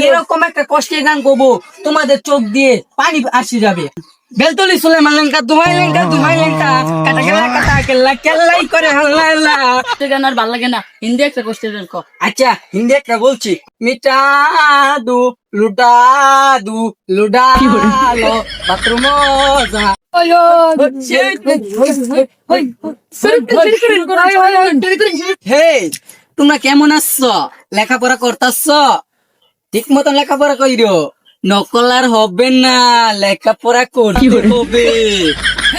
এরকম একটা কষ্টের গান করবো তোমাদের চোখ দিয়ে পানি আসি যাবে। বেলতলি সুলেমান লেঙ্কা দুহাই লেঙ্কা কাটা গেলা কাটা কেল্লা কেল্লাই করে হাল্লা। গান আর ভাল লাগে না, হিন্দি একটা কষ্টের গান কর। আচ্ছা হিন্দি একটা বলছি, মিটা দু লুডা দু লুডা লো বাথরুম হে তোমরা কেমন আছো? লেখাপড়া করতেছ? ঠিক মতন লেখাপড়া কইরো, নকল আর হবে না, লেখাপড়া করতে হবে।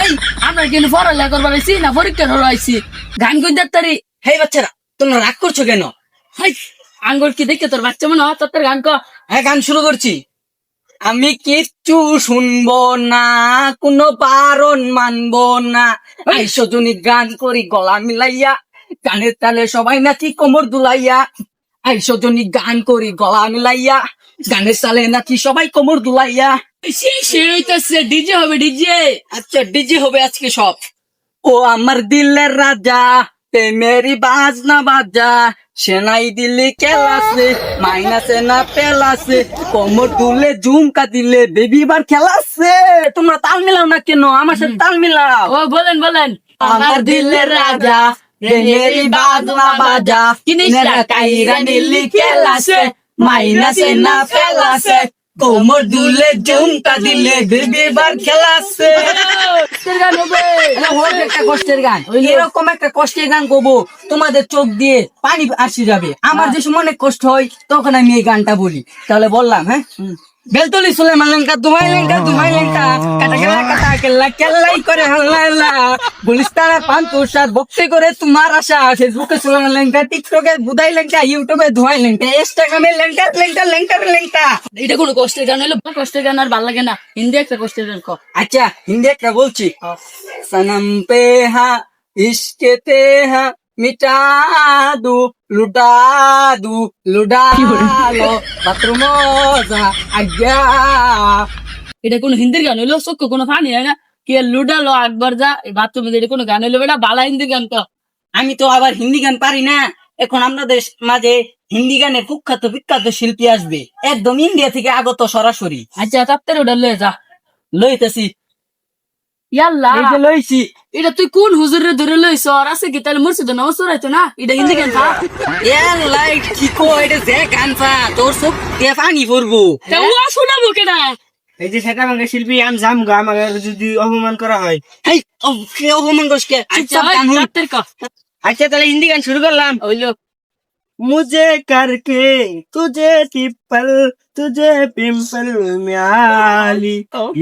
এই আমরা কিন্তু পড়ালেখা করবার আইছি না পরীক্ষা হলো আইছি, গান কই দাত্তারি। হেই বাচ্চারা তোমরা রাগ করছো কেন? হাই আঙ্গুল কি দেখে তোর বাচ্চা মনে হয় তোর গান কর। হ্যাঁ গান শুরু করছি। আমি কিচ্ছু শুনবো না, কোনো বারণ মানবো না, আইসো জনি গান করি গলা মিলাইয়া, গানের তালে সবাই নাচি কোমর দুলাইয়া। আইসো জনি গান করি গলা মিলাইয়া, গানের তালে নাচি সবাই কোমর দুলাইয়া। সে হইতাছে ডিজে হবে ডিজে। আচ্ছা ডিজে হবে আজকে সব। ও আমার দিলের রাজা প্রেমেরি বাজনা বাজা, সেনাই দিল্লি খেলাছে মাইনাসে না পেলাছে, কোমর দুলে ঝুমকা দিলে বেবি বার খেলাছে। তোমরা তাল মিলাও না কেন? আমার সাথে তাল মিলাও। ও বলেন বলেন। আমার দিলের রাজা প্রেমেরি বাজনা বাজা, জিনিসটা কাইরা দিল্লি খেলাছে মাইনাসে না পেলাছে, কোমর দুলে ঝুমকা দিলে বেবি বার খেলাছে। গান হবে একটা কষ্টের গান, এরকম একটা কষ্টের গান করবো তোমাদের চোখ দিয়ে পানি আসি যাবে। আমার যে সময় অনেক কষ্ট হয় তখন আমি এই গানটা বলি। তাহলে বললাম, হ্যাঁ বেলতলি সুলেমান লেঙ্কা দুহাই লেঙ্কা কাটা গেলা কাটা কেল্লা কেল্লাই করে হাল্লা, গুলিস্তান পান তুষার ভক্তি করে তোমার আশা, ফেসবুকে সুলেমান লেঙ্কা, টিকটকে বুধাই লেঙ্কা, ইউটিউবে ধোয়াই লেঙ্কা, ইনস্টাগ্রামে লেঙ্কা। এটা কোনো কষ্টের গান হইলো? কষ্টের গান আর ভাল লাগে না, হিন্দি একটা কষ্টের গান কর। আচ্ছা হিন্দি একটা বলছি, সনম পে হা ইশকে তে হা মিটা দু লুডা লো বাথরুম আজ্ঞা। এটা কোনো হিন্দির গান হইলো? চোখ কোনো পানি হয় না, কে লুডালো একবার যা বাথরুমে, এটা কোনো গান হইলো? বেটা বালা হিন্দি গান তো। আমি তো আবার হিন্দি গান পারি না। এখন আমাদের মাঝে হিন্দি গানের বিখ্যাত শিল্পী আসবে, একদম ইন্ডিয়া থেকে আগত সরাসরি। আচ্ছা তাত্তারে ওটা লয়ে যা। লইতেছি, ইয়াল্লা এই যে লইছি। এটা তুই কোন হুজুরে ধরে লইছ? আর আছে কি তাহলে মুর্শিদ নামাজ পড়াইতো না? এটা হিন্দি গান তা লাইট কি কো, এটা যে গান পা তোর সব দিয়ে পানি পড়বো। ও শোনাবো কেনা? এই যে সেটা বাংলা শিল্পী আমি জাম গা, আমাকে যদি অপমান করা হয়। হেই অপমান করছ কে? আচ্ছা চুপচাপ গান শুন। তাত্তার কর। আচ্ছা তাহলে হিন্দি গান শুরু করলাম। হইলো मुझे करके तुझे टिप्पल तुझे पिंपल म्याली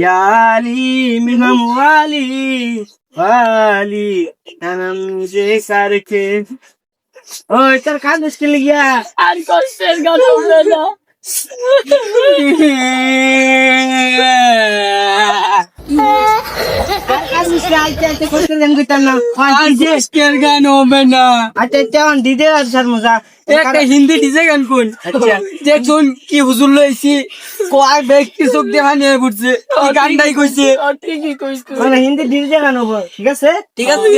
याली मिनम वाली नाना मुझे करके ओए तेरा कान मुश्किल गया আর কষ্টের গান হবে না। আজকের গান হবে না। अच्छा तेवन दीदे सर मजा একটা হিন্দি ডিজে গান কোন? আচ্ছা। দেখুন কি হুজুর লইছি, কয় ব্যক্তি চোখ দেখা নিয়ে ঘুরছে, ওই গানটাই কইছে। ঠিকই কইছ তুই। মানে হিন্দি দীদে গান হবো ঠিক আছে ঠিক আছে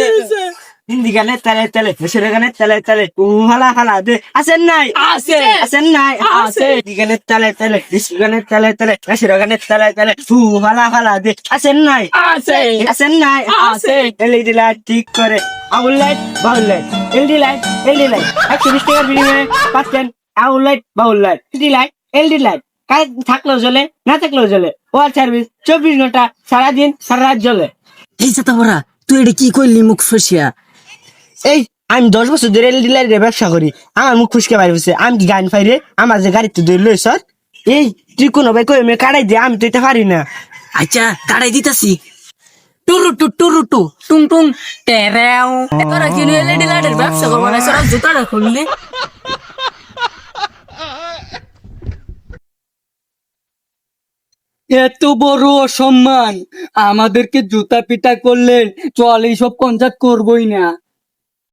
হিন্দি গানে তালে তালে দেশের গানে তালে তালে হালা হালা দে আসেন নাই আছে আসেন নাই আছে। হিন্দি গানে তালে তালে দেশের গানে তালে তালে দেশের গানে তালে তালে হালা হালা দে আসেন নাই আছে আসেন নাই আছে। এলইডি লাইট ঠিক করে আউল লাইট বাউল লাইট এলইডি লাইট 120 টাকার বিনিময়ে পাচ্ছেন আউল লাইট বাউল লাইট এলইডি লাইট কাজ থাকলেও জ্বলে না থাকলেও জ্বলে ওয়াল সার্ভিস 24 ঘন্টা সারাদিন সারা রাত জ্বলে। এই যে তোরা তুই এটা কি কইলি মুখ ফসিয়া? এই আমি 10 বছর ধরে এলইডি লাইটের ব্যবসা করি, আমার মুখ ফুসকে বাইরে বসে আমি কি গান পাই রে? আমার যে গাড়িতে ধরে লইছ এই তুই কোন ভাই কই আমি কাটাই দে, আমি তো এটা পারি না। আচ্ছা কাটাই দিতাছি। টুরুটু টুং টুং টেরেও। তোরা কি এলইডি লাইটের ব্যবসা করবো না? সব জুতাটা খুললি। এত বড় অসম্মান, আমাদেরকে জুতা পিটা করলেন, চল এইসব কনজাক্ট করবই না।